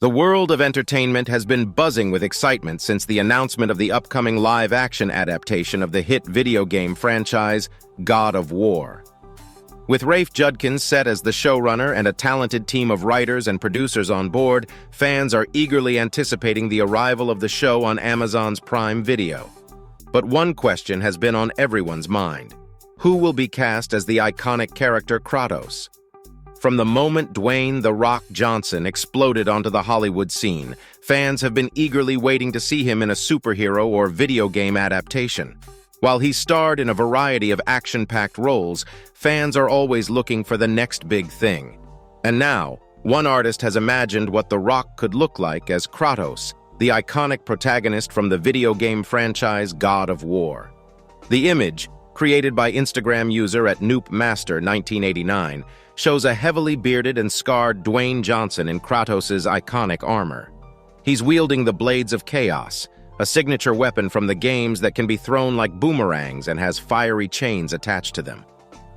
The world of entertainment has been buzzing with excitement since the announcement of the upcoming live-action adaptation of the hit video game franchise, God of War. With Rafe Judkins set as the showrunner and a talented team of writers and producers on board, fans are eagerly anticipating the arrival of the show on Amazon's Prime Video. But one question has been on everyone's mind. Who will be cast as the iconic character Kratos? From the moment Dwayne "The Rock" Johnson exploded onto the Hollywood scene, fans have been eagerly waiting to see him in a superhero or video game adaptation. While he starred in a variety of action-packed roles, fans are always looking for the next big thing. And now, one artist has imagined what The Rock could look like as Kratos, the iconic protagonist from the video game franchise God of War. The image, created by Instagram user @NoopMaster1989, shows a heavily bearded and scarred Dwayne Johnson in Kratos' iconic armor. He's wielding the Blades of Chaos, a signature weapon from the games that can be thrown like boomerangs and has fiery chains attached to them.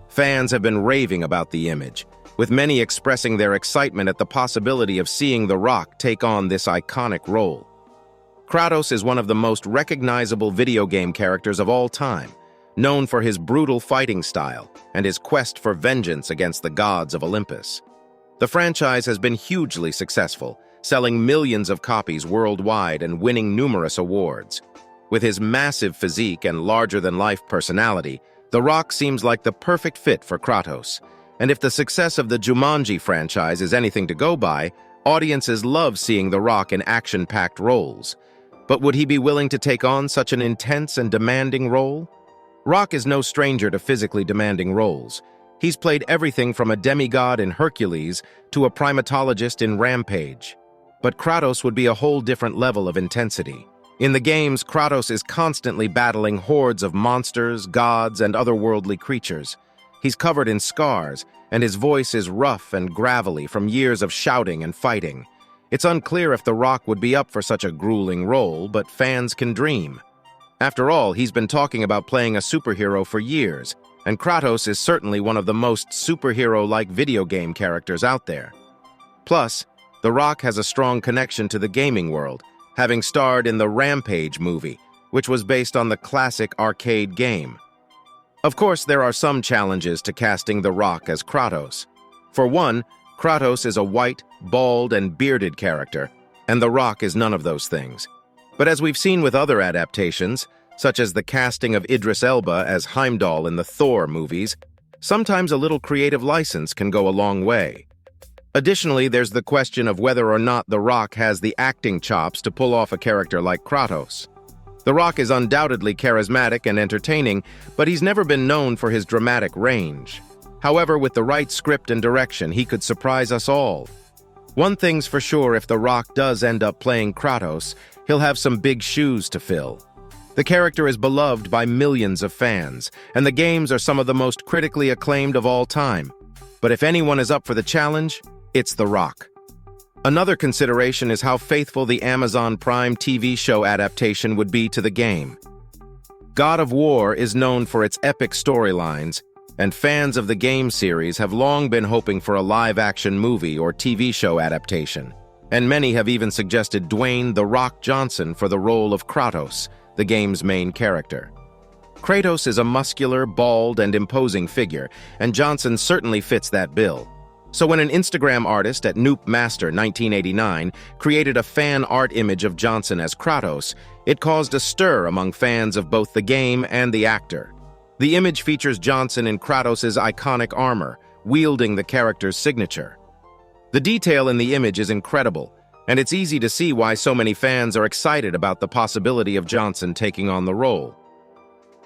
Fans have been raving about the image, with many expressing their excitement at the possibility of seeing The Rock take on this iconic role. Kratos is one of the most recognizable video game characters of all time, known for his brutal fighting style and his quest for vengeance against the gods of Olympus. The franchise has been hugely successful, selling millions of copies worldwide and winning numerous awards. With his massive physique and larger-than-life personality, The Rock seems like the perfect fit for Kratos. And if the success of the Jumanji franchise is anything to go by, audiences love seeing The Rock in action-packed roles. But would he be willing to take on such an intense and demanding role? Rock is no stranger to physically demanding roles. He's played everything from a demigod in Hercules to a primatologist in Rampage. But Kratos would be a whole different level of intensity. In the games, Kratos is constantly battling hordes of monsters, gods, and otherworldly creatures. He's covered in scars, and his voice is rough and gravelly from years of shouting and fighting. It's unclear if The Rock would be up for such a grueling role, but fans can dream. After all, he's been talking about playing a superhero for years, and Kratos is certainly one of the most superhero-like video game characters out there. Plus, The Rock has a strong connection to the gaming world, having starred in the Rampage movie, which was based on the classic arcade game. Of course, there are some challenges to casting The Rock as Kratos. For one, Kratos is a white, bald, and bearded character, and The Rock is none of those things. But as we've seen with other adaptations, such as the casting of Idris Elba as Heimdall in the Thor movies, sometimes a little creative license can go a long way. Additionally, there's the question of whether or not The Rock has the acting chops to pull off a character like Kratos. The Rock is undoubtedly charismatic and entertaining, but he's never been known for his dramatic range. However, with the right script and direction, he could surprise us all. One thing's for sure, if The Rock does end up playing Kratos, he'll have some big shoes to fill. The character is beloved by millions of fans, and the games are some of the most critically acclaimed of all time. But if anyone is up for the challenge, it's The Rock. Another consideration is how faithful the Amazon Prime TV show adaptation would be to the game. God of War is known for its epic storylines, and fans of the game series have long been hoping for a live-action movie or TV show adaptation. And many have even suggested Dwayne "The Rock" Johnson for the role of Kratos, the game's main character. Kratos is a muscular, bald, and imposing figure, and Johnson certainly fits that bill. So when an Instagram artist @NoopMaster1989 created a fan art image of Johnson as Kratos, it caused a stir among fans of both the game and the actor. The image features Johnson in Kratos' iconic armor, wielding the character's signature. The detail in the image is incredible, and it's easy to see why so many fans are excited about the possibility of Johnson taking on the role.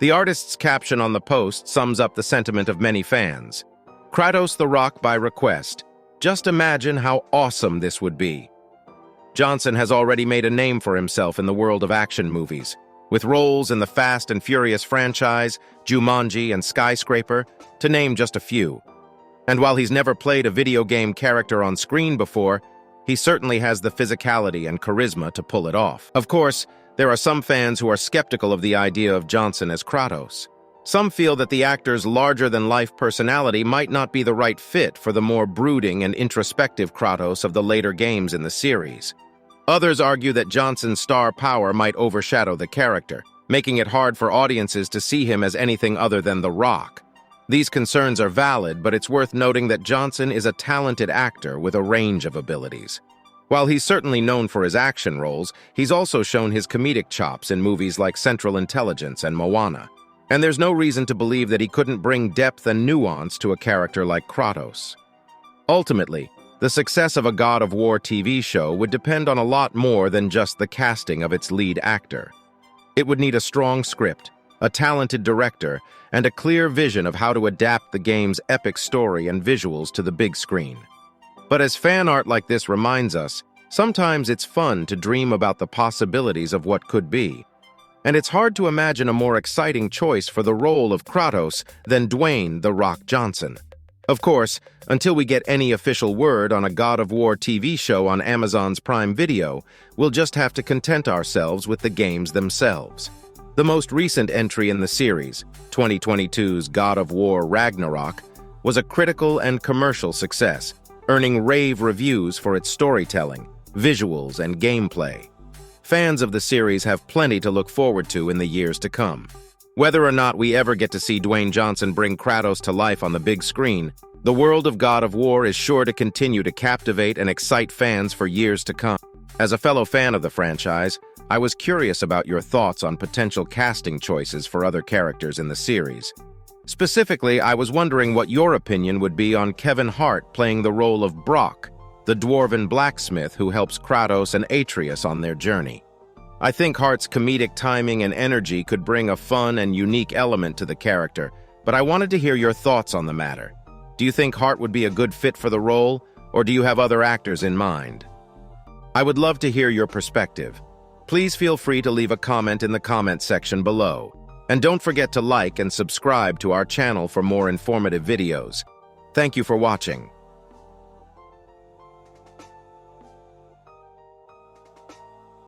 The artist's caption on the post sums up the sentiment of many fans. Kratos "The Rock" by request. Just imagine how awesome this would be. Johnson has already made a name for himself in the world of action movies, with roles in the Fast and Furious franchise, Jumanji, and Skyscraper, to name just a few. And while he's never played a video game character on screen before, he certainly has the physicality and charisma to pull it off. Of course, there are some fans who are skeptical of the idea of Johnson as Kratos. Some feel that the actor's larger-than-life personality might not be the right fit for the more brooding and introspective Kratos of the later games in the series. Others argue that Johnson's star power might overshadow the character, making it hard for audiences to see him as anything other than The Rock. These concerns are valid, but it's worth noting that Johnson is a talented actor with a range of abilities. While he's certainly known for his action roles, he's also shown his comedic chops in movies like Central Intelligence and Moana. And there's no reason to believe that he couldn't bring depth and nuance to a character like Kratos. Ultimately, the success of a God of War TV show would depend on a lot more than just the casting of its lead actor. It would need a strong script, a talented director, and a clear vision of how to adapt the game's epic story and visuals to the big screen. But as fan art like this reminds us, sometimes it's fun to dream about the possibilities of what could be. And it's hard to imagine a more exciting choice for the role of Kratos than Dwayne "The Rock" Johnson. Of course, until we get any official word on a God of War TV show on Amazon's Prime Video, we'll just have to content ourselves with the games themselves. The most recent entry in the series, 2022's God of War Ragnarok, was a critical and commercial success, earning rave reviews for its storytelling, visuals, and gameplay. Fans of the series have plenty to look forward to in the years to come. Whether or not we ever get to see Dwayne Johnson bring Kratos to life on the big screen, the world of God of War is sure to continue to captivate and excite fans for years to come. As a fellow fan of the franchise, I was curious about your thoughts on potential casting choices for other characters in the series. Specifically, I was wondering what your opinion would be on Kevin Hart playing the role of Brock, the dwarven blacksmith who helps Kratos and Atreus on their journey. I think Hart's comedic timing and energy could bring a fun and unique element to the character, but I wanted to hear your thoughts on the matter. Do you think Hart would be a good fit for the role, or do you have other actors in mind? I would love to hear your perspective. Please feel free to leave a comment in the comment section below. And don't forget to like and subscribe to our channel for more informative videos. Thank you for watching.